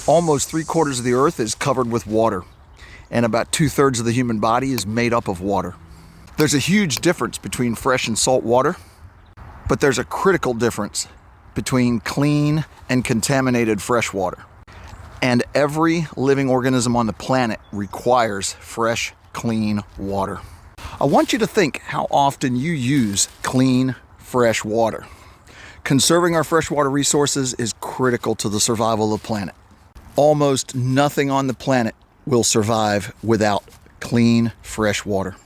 Almost 3/4 of the earth is covered with water, and about 2/3 of the human body is made up of water. There's a huge difference between fresh and salt water, but there's a critical difference between clean and contaminated fresh water. And every living organism on the planet requires fresh, clean water. I want you to think how often you use clean, fresh water. Conserving our freshwater resources is critical to the survival of the planet. Almost nothing on the planet will survive without clean, fresh water.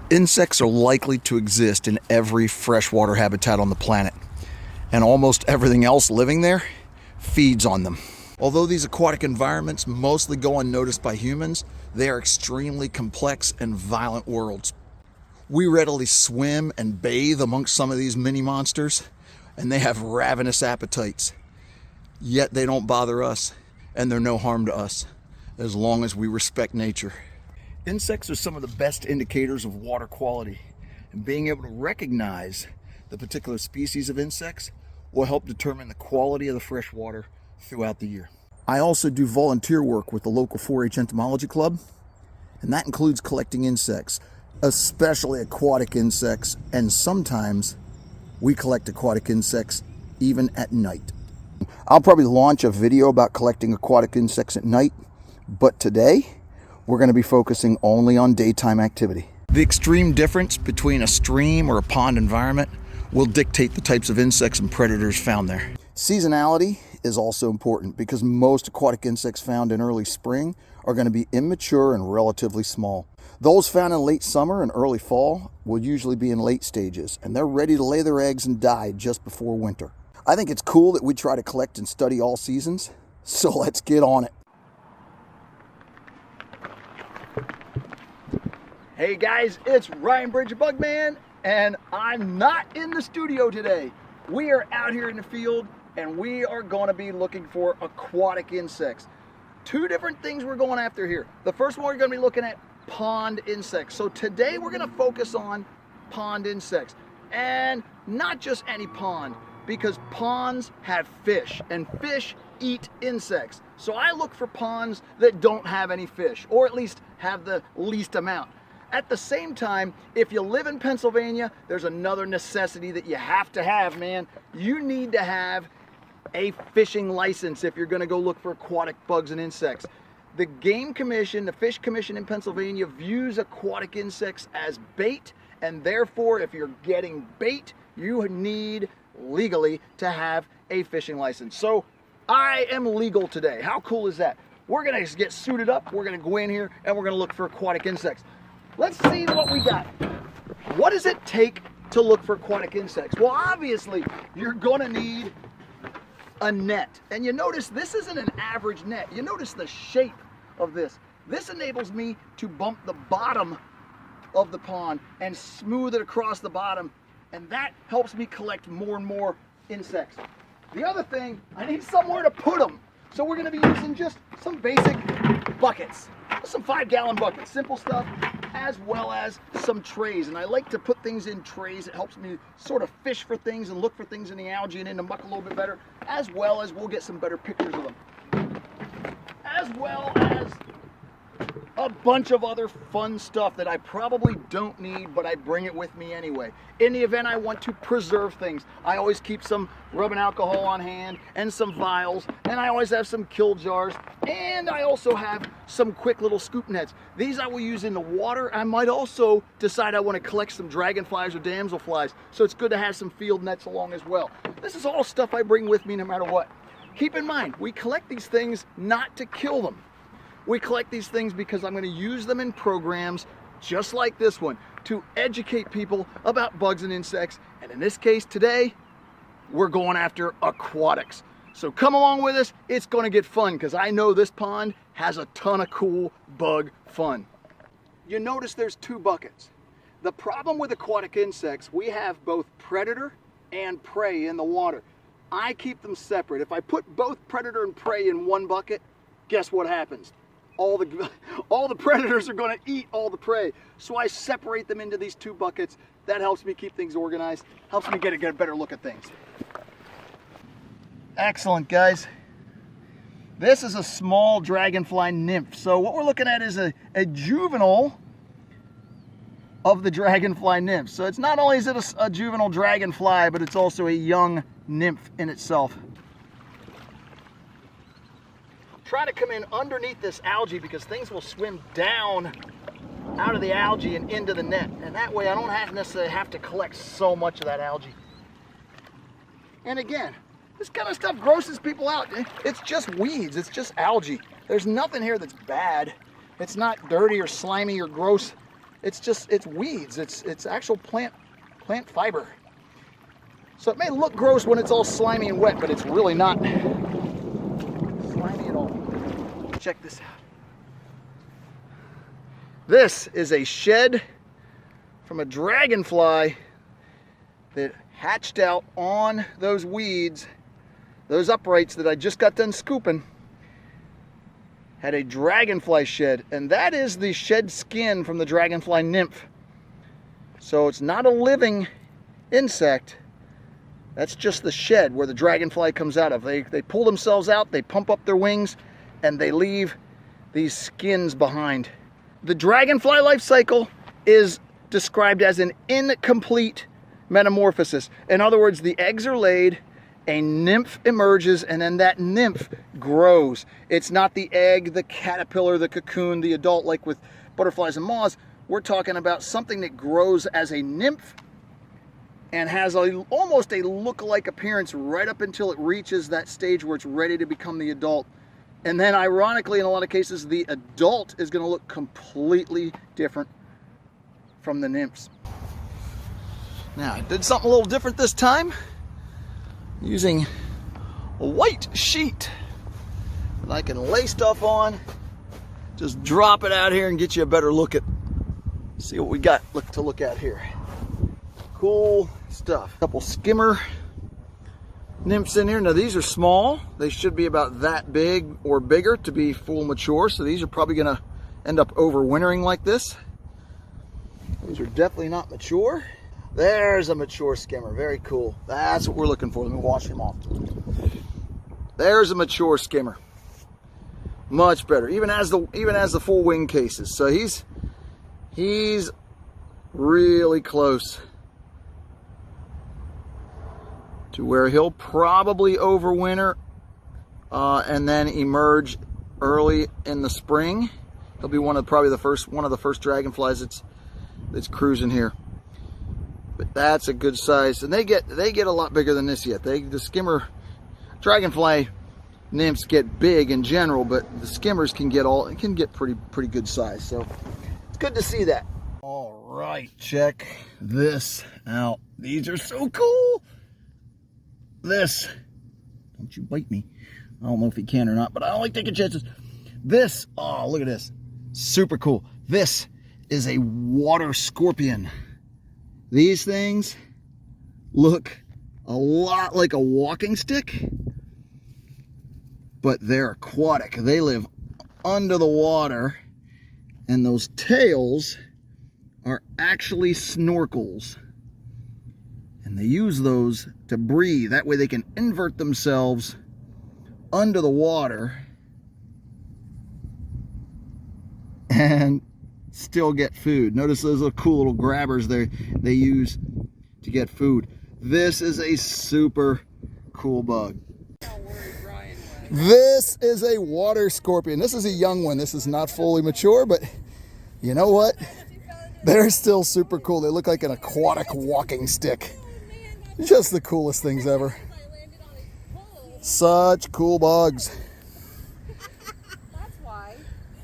Insects are likely to exist in every freshwater habitat on the planet, and almost everything else living there feeds on them. Although these aquatic environments mostly go unnoticed by humans, they are extremely complex and violent worlds. We readily swim and bathe amongst some of these mini monsters, and they have ravenous appetites. Yet they don't bother us, and they're no harm to us, as long as we respect nature. Insects are some of the best indicators of water quality, and being able to recognize the particular species of insects will help determine the quality of the fresh water throughout the year. I also do volunteer work with the local 4-H Entomology Club, and that includes collecting insects, especially aquatic insects, and sometimes we collect aquatic insects even at night. I'll probably launch a video about collecting aquatic insects at night, but today we're going to be focusing only on daytime activity. The extreme difference between a stream or a pond environment will dictate the types of insects and predators found there. Seasonality is also important because most aquatic insects found in early spring are going to be immature and relatively small. Those found in late summer and early fall will usually be in late stages, and they're ready to lay their eggs and die just before winter. I think it's cool that we try to collect and study all seasons, so let's get on it. Hey guys, it's Ryan Bridger Bugman, and I'm not in the studio today. We are out here in the field, and we are going to be looking for aquatic insects. Two different things we're going after here. The first one, we're going to be looking at pond insects. So today we're going to focus on pond insects, and not just any pond, because ponds have fish, and fish eat insects. So I look for ponds that don't have any fish, or at least have the least amount. At the same time, if you live in Pennsylvania, there's another necessity that you have to have, man. You need to have a fishing license if you're going to go look for aquatic bugs and insects. The Game Commission, the Fish Commission in Pennsylvania, views aquatic insects as bait, and therefore if you're getting bait, you need legally to have a fishing license. So I am legal today. How cool is that? We're going to get suited up, we're going to go in here, and we're going to look for aquatic insects. Let's see what we got. What does it take to look for aquatic insects? Well, obviously, you're going to need a net. And you notice this isn't an average net. You notice the shape of this. This enables me to bump the bottom of the pond and smooth it across the bottom, and that helps me collect more and more insects. The other thing, I need somewhere to put them. So we're going to be using just some basic buckets, some 5-gallon buckets, simple stuff, as well as some trays. And I like to put things in trays. It helps me sort of fish for things and look for things in the algae and in the muck a little bit better, as well as we'll get some better pictures of them, as well as a bunch of other fun stuff that I probably don't need, but I bring it with me anyway. In the event I want to preserve things, I always keep some rubbing alcohol on hand and some vials, and I always have some kill jars, and I also have some quick little scoop nets. These I will use in the water. I might also decide I want to collect some dragonflies or damselflies, so it's good to have some field nets along as well. This is all stuff I bring with me no matter what. Keep in mind, we collect these things not to kill them. We collect these things because I'm going to use them in programs just like this one to educate people about bugs and insects. And in this case today, we're going after aquatics. So come along with us. It's going to get fun because I know this pond has a ton of cool bug fun. You notice there's 2 buckets. The problem with aquatic insects, we have both predator and prey in the water. I keep them separate. If I put both predator and prey in one bucket, guess what happens? All the predators are going to eat all the prey. So I separate them into these 2 buckets. That helps me keep things organized, helps me get a better look at things. Excellent, guys. This is a small dragonfly nymph. So what we're looking at is a juvenile of the dragonfly nymph. So it's not only is it a juvenile dragonfly, but it's also a young nymph in itself. I'm trying to come in underneath this algae because things will swim down out of the algae and into the net. And that way I don't necessarily have to collect so much of that algae. And again, this kind of stuff grosses people out. It's just weeds, it's just algae. There's nothing here that's bad. It's not dirty or slimy or gross. It's weeds. It's actual plant fiber. So it may look gross when it's all slimy and wet, but it's really not slimy at all. Check this out. This is a shed from a dragonfly that hatched out on those weeds, those uprights that I just got done scooping. Had a dragonfly shed, and that is the shed skin from the dragonfly nymph. So it's not a living insect. That's just the shed where the dragonfly comes out of. They pull themselves out, they pump up their wings, and they leave these skins behind. The dragonfly life cycle is described as an incomplete metamorphosis. In other words, the eggs are laid, a nymph emerges, and then that nymph grows. It's not the egg, the caterpillar, the cocoon, the adult like with butterflies and moths. We're talking about something that grows as a nymph and has almost a look-alike appearance right up until it reaches that stage where it's ready to become the adult. And then ironically, in a lot of cases, the adult is going to look completely different from the nymphs. Now, I did something a little different this time, using a white sheet that I can lay stuff on. Just drop it out here and get you a better look at, see what we got to look at here. Cool stuff. A couple skimmer nymphs in here. Now these are small. They should be about that big or bigger to be full mature. So these are probably gonna end up overwintering like this. These are definitely not mature. There's a mature skimmer, very cool. That's what we're looking for. Let me wash him off. There's a mature skimmer. Much better, even as the full wing cases. So he's really close to where he'll probably overwinter and then emerge early in the spring. He'll be one of the first dragonflies that's cruising here. But that's a good size, and they get a lot bigger than this yet. The skimmer dragonfly nymphs get big in general, but the skimmers can get pretty good size. So it's good to see that. All right, check this out. These are so cool. This, don't you bite me. I don't know if he can or not, but I don't like taking chances. This, oh, look at this. Super cool. This is a water scorpion. These things look a lot like a walking stick, but they're aquatic. They live under the water, and those tails are actually snorkels. And they use those to breathe. That way they can invert themselves under the water and still get food. Notice those little cool little grabbers they use to get food. This is a super cool bug. This is a water scorpion. This is a young one. This is not fully mature, but you know what? They're still super cool. They look like an aquatic walking stick. Just the coolest things ever. Such cool bugs.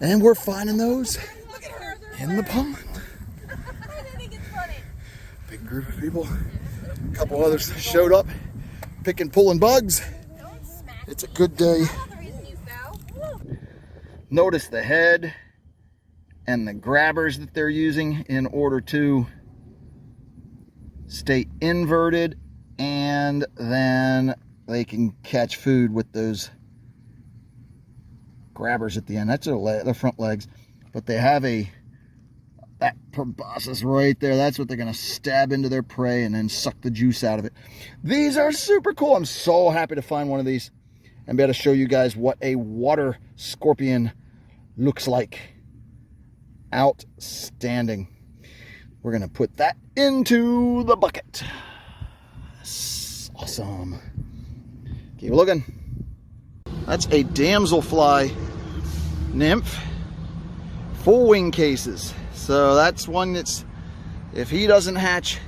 And we're finding those in the pond. Big group of people. A couple others showed up, pulling bugs. It's a good day. Notice the head and the grabbers that they're using in order to stay inverted, and then they can catch food with those grabbers at the end. That's their front legs, but they have that proboscis right there. That's what they're going to stab into their prey and then suck the juice out of it. These are super cool. I'm so happy to find one of these. and be able to show you guys what a water scorpion looks like. Outstanding. We're gonna put that into the bucket. Awesome. Keep looking. That's a damselfly nymph, full wing cases. So that's one that's, if he doesn't hatch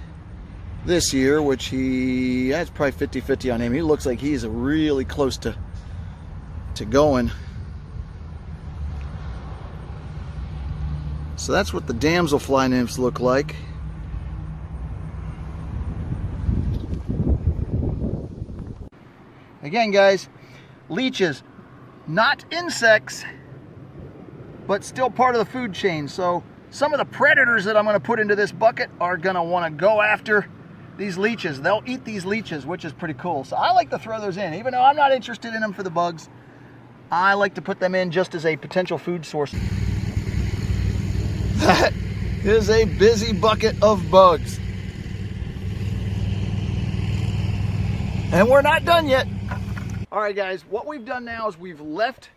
this year, which that's probably 50-50 on him. He looks like he's really close to going. So that's what the damselfly nymphs look like. Again, guys, leeches, not insects, but still part of the food chain. So some of the predators that I'm going to put into this bucket are going to want to go after these leeches. They'll eat these leeches, which is pretty cool. So I like to throw those in. Even though I'm not interested in them for the bugs, I like to put them in just as a potential food source. That is a busy bucket of bugs. And we're not done yet. All right, guys, what we've done now is we've left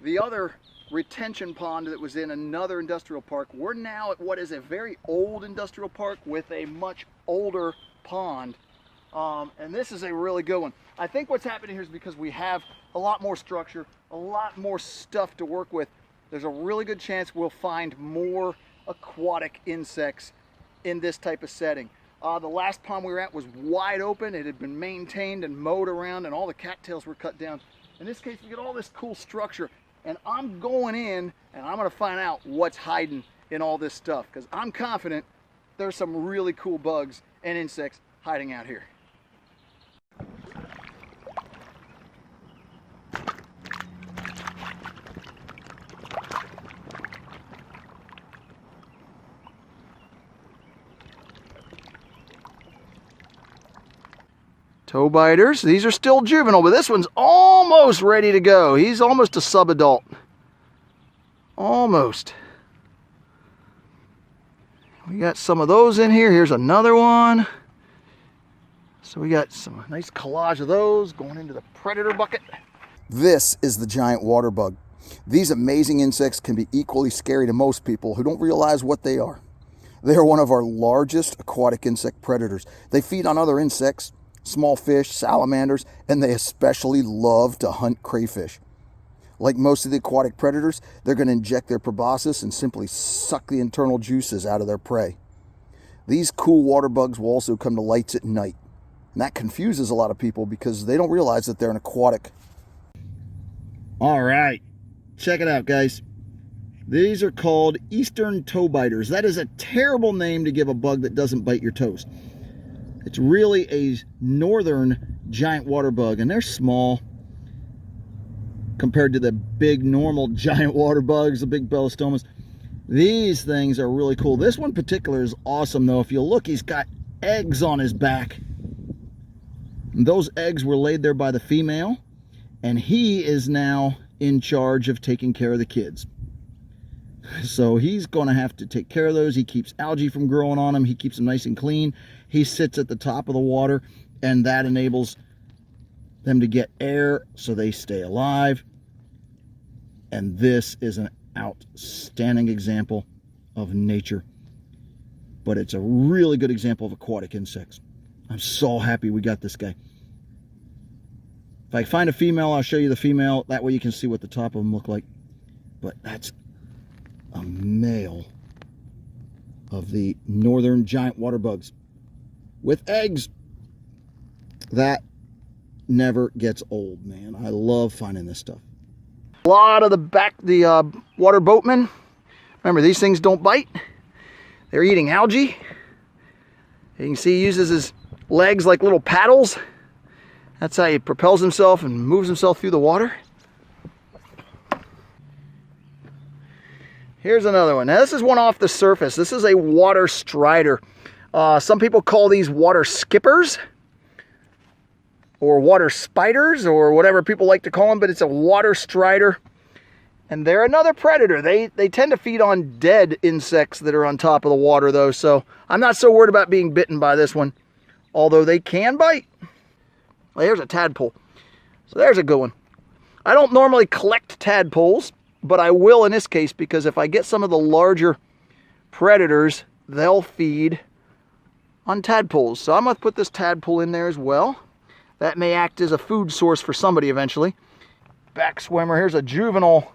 the other retention pond that was in another industrial park. We're now at what is a very old industrial park with a much older pond. And this is a really good one. I think what's happening here is because we have a lot more structure, a lot more stuff to work with. There's a really good chance we'll find more aquatic insects in this type of setting. The last pond we were at was wide open. It had been maintained and mowed around, and all the cattails were cut down. In this case, we get all this cool structure, and I'm going in and I'm going to find out what's hiding in all this stuff, because I'm confident there's some really cool bugs and insects hiding out here. Toe biters, these are still juvenile, but this one's almost ready to go. He's almost a subadult. Almost. We got some of those in here. Here's another one. So we got some nice collage of those going into the predator bucket. This is the giant water bug. These amazing insects can be equally scary to most people who don't realize what they are. They are one of our largest aquatic insect predators. They feed on other insects, small fish, salamanders, and they especially love to hunt crayfish. Like most of the aquatic predators, they're going to inject their proboscis and simply suck the internal juices out of their prey. These cool water bugs will also come to lights at night, and that confuses a lot of people because they don't realize that they're an aquatic. All right, check it out, guys. These are called eastern toe biters. That is a terrible name to give a bug that doesn't bite your toes. It's really a northern giant water bug, and they're small compared to the big normal giant water bugs, the big bellostomas. These things are really cool. This one in particular is awesome, though. If you look, he's got eggs on his back. And those eggs were laid there by the female, and he is now in charge of taking care of the kids. So he's going to have to take care of those. He keeps algae from growing on them. He keeps them nice and clean. He sits at the top of the water, and that enables them to get air so they stay alive. And this is an outstanding example of nature. But it's a really good example of aquatic insects. I'm so happy we got this guy. If I find a female, I'll show you the female. That way you can see what the top of them look like. But that's a male of the northern giant water bugs with eggs. That never gets old, man. I love finding this stuff. A lot of the water boatmen, remember, these things don't bite. They're eating algae. You can see he uses his legs like little paddles. That's how he propels himself and moves himself through the water. Here's another one. Now this is one off the surface. This is a water strider. Some people call these water skippers or water spiders or whatever people like to call them, but it's a water strider. And they're another predator. They tend to feed on dead insects that are on top of the water though, so I'm not so worried about being bitten by this one, although they can bite. Well, here's a tadpole. So there's a good one. I don't normally collect tadpoles, but I will in this case, because if I get some of the larger predators, they'll feed on tadpoles. So I'm going to put this tadpole in there as well. That may act as a food source for somebody eventually. Back swimmer, here's a juvenile.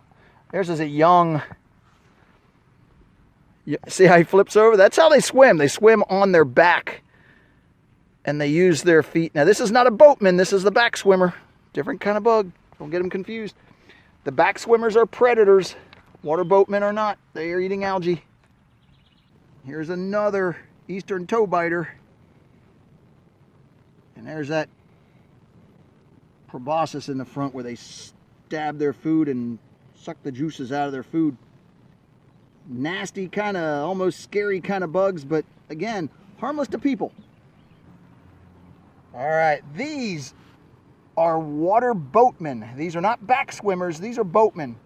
There's a young. See how he flips over? That's how they swim. They swim on their back and they use their feet. Now this is not a boatman, this is the back swimmer. Different kind of bug, don't get them confused. The back swimmers are predators. Water boatmen are not, they are eating algae. Here's another eastern toe biter. And there's that proboscis in the front where they stab their food and suck the juices out of their food. Nasty, kind of almost scary kind of bugs, but again, harmless to people. All right, these are water boatmen. These are not back swimmers, these are boatmen.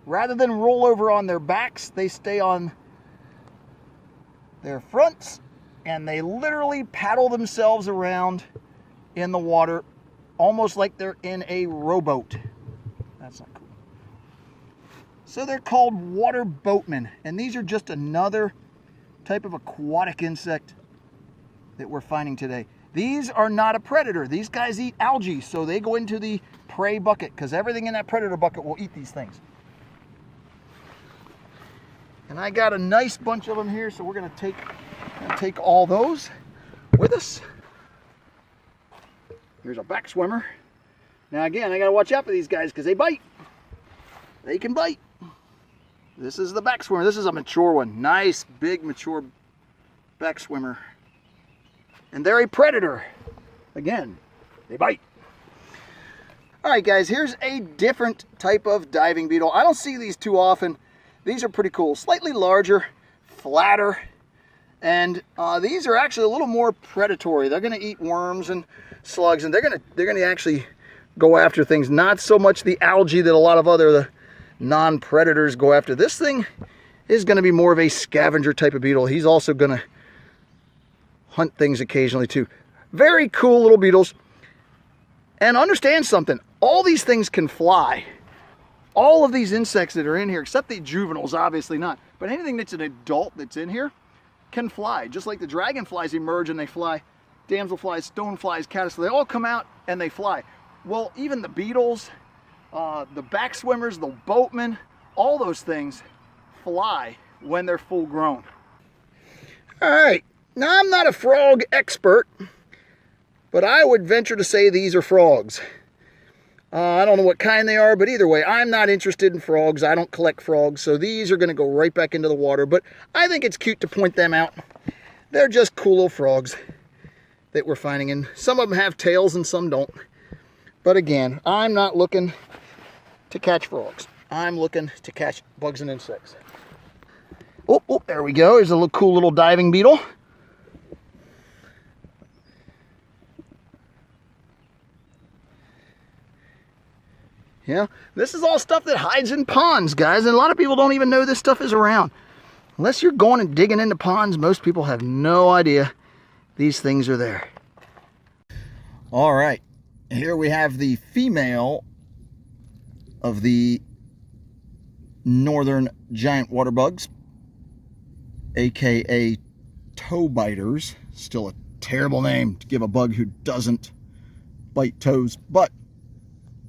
Rather than roll over on their backs, they stay on their fronts and they literally paddle themselves around in the water almost like they're in a rowboat. That's not cool. So they're called water boatmen, and these are just another type of aquatic insect that we're finding today. These are not a predator. These guys eat algae, so they go into the prey bucket because everything in that predator bucket will eat these things. And I got a nice bunch of them here, so we're going to take all those with us. Here's a back swimmer. Now again, I got to watch out for these guys because they bite. They can bite. This is the back swimmer. This is a mature one. Nice, big, mature back swimmer. And they're a predator. Again, they bite. All right, guys, here's a different type of diving beetle. I don't see these too often. These are pretty cool. Slightly larger, flatter, and these are actually a little more predatory. They're going to eat worms and slugs, and they're going to actually go after things. Not so much the algae that a lot of other non-predators go after. This thing is going to be more of a scavenger type of beetle. He's also going to hunt things occasionally too. Very cool little beetles. And understand something, all these things can fly. All of these insects that are in here, except the juveniles, obviously not, but anything that's an adult that's in here can fly. Just like the dragonflies emerge and they fly, damselflies, stoneflies, caddisflies, they all come out and they fly. Well, even the beetles, the back swimmers, the boatmen, all those things fly when they're full grown. All right, now I'm not a frog expert, but I would venture to say these are frogs. I don't know what kind they are, but either way, I'm not interested in frogs. I don't collect frogs, so these are going to go right back into the water, but I think it's cute to point them out. They're just cool little frogs that we're finding, and some of them have tails and some don't. But again, I'm not looking to catch frogs. I'm looking to catch bugs and insects. Oh, there we go. Here's a little cool little diving beetle. Yeah, this is all stuff that hides in ponds, guys, and a lot of people don't even know this stuff is around. Unless you're going and digging into ponds, most people have no idea these things are there. All right, here we have the female of the northern giant water bugs, aka toe biters. Still a terrible name to give a bug who doesn't bite toes, but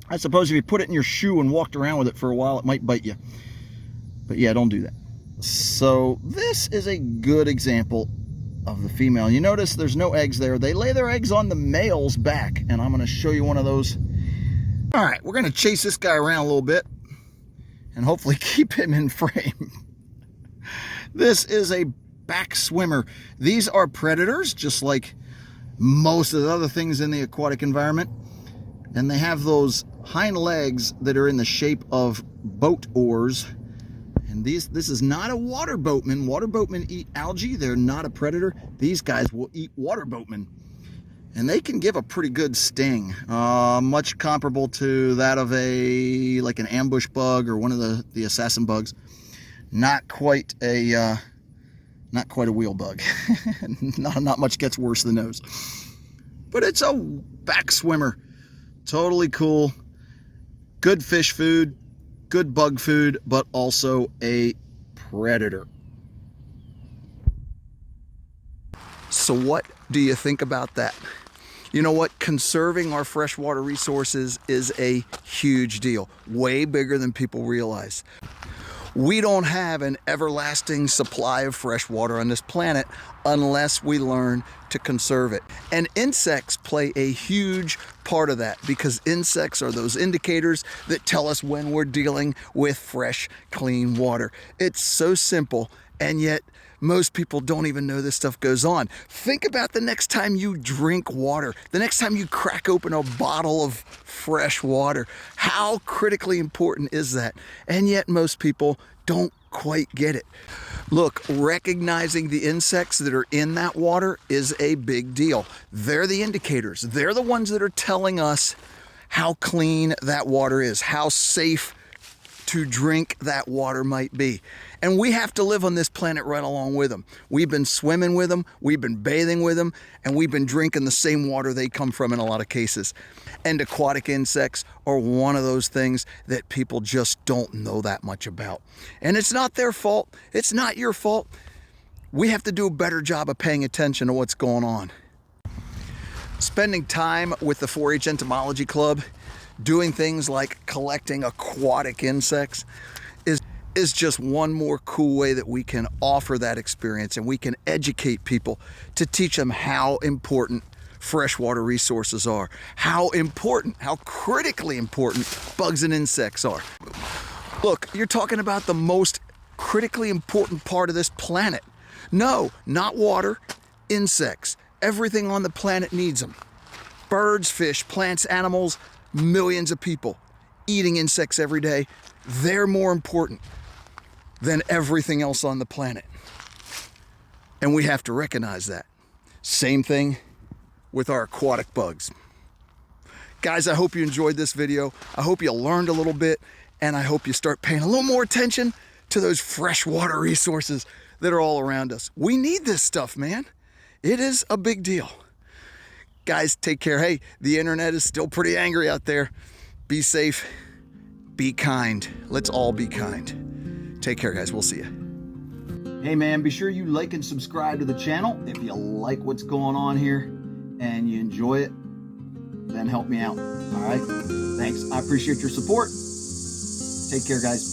I suppose if you put it in your shoe and walked around with it for a while, it might bite you. But yeah, don't do that. So this is a good example of the female. You notice there's no eggs there. They lay their eggs on the male's back, and I'm going to show you one of those. All right, we're going to chase this guy around a little bit and hopefully keep him in frame. This is a back swimmer. These are predators, just like most of the other things in the aquatic environment. And they have those hind legs that are in the shape of boat oars. And this is not a water boatman. Water boatmen eat algae. They're not a predator. These guys will eat water boatmen. And they can give a pretty good sting. Much comparable to that of like an ambush bug or one of the assassin bugs. Not quite a wheel bug. not much gets worse than those. But it's a back swimmer. Totally cool. Good fish food, good bug food, but also a predator. So what do you think about that? You know what? Conserving our freshwater resources is a huge deal, way bigger than people realize. We don't have an everlasting supply of fresh water on this planet unless we learn to conserve it. And insects play a huge part of that, because insects are those indicators that tell us when we're dealing with fresh, clean water. It's so simple, and yet most people don't even know this stuff goes on. Think about the next time you drink water, the next time you crack open a bottle of fresh water. How critically important is that? And yet most people don't quite get it. Look, recognizing the insects that are in that water is a big deal. They're the indicators. They're the ones that are telling us how clean that water is, how safe to drink that water might be. And we have to live on this planet right along with them. We've been swimming with them, we've been bathing with them, and we've been drinking the same water they come from in a lot of cases. And aquatic insects are one of those things that people just don't know that much about. And it's not their fault, it's not your fault. We have to do a better job of paying attention to what's going on. Spending time with the 4-H Entomology Club, doing things like collecting aquatic insects is just one more cool way that we can offer that experience, and we can educate people to teach them how important freshwater resources are, how important, how critically important bugs and insects are. Look, you're talking about the most critically important part of this planet. No, not water, insects. Everything on the planet needs them. Birds, fish, plants, animals, millions of people eating insects every day. They're more important than everything else on the planet. And we have to recognize that. Same thing with our aquatic bugs. Guys, I hope you enjoyed this video. I hope you learned a little bit, and I hope you start paying a little more attention to those freshwater resources that are all around us. We need this stuff, man. It is a big deal. Guys, take care. Hey, the internet is still pretty angry out there. Be safe, be kind. Let's all be kind. Take care, guys. We'll see you. Hey, man, be sure you like and subscribe to the channel if you like what's going on here and you enjoy it. Then help me out. All right? Thanks. I appreciate your support. Take care, guys.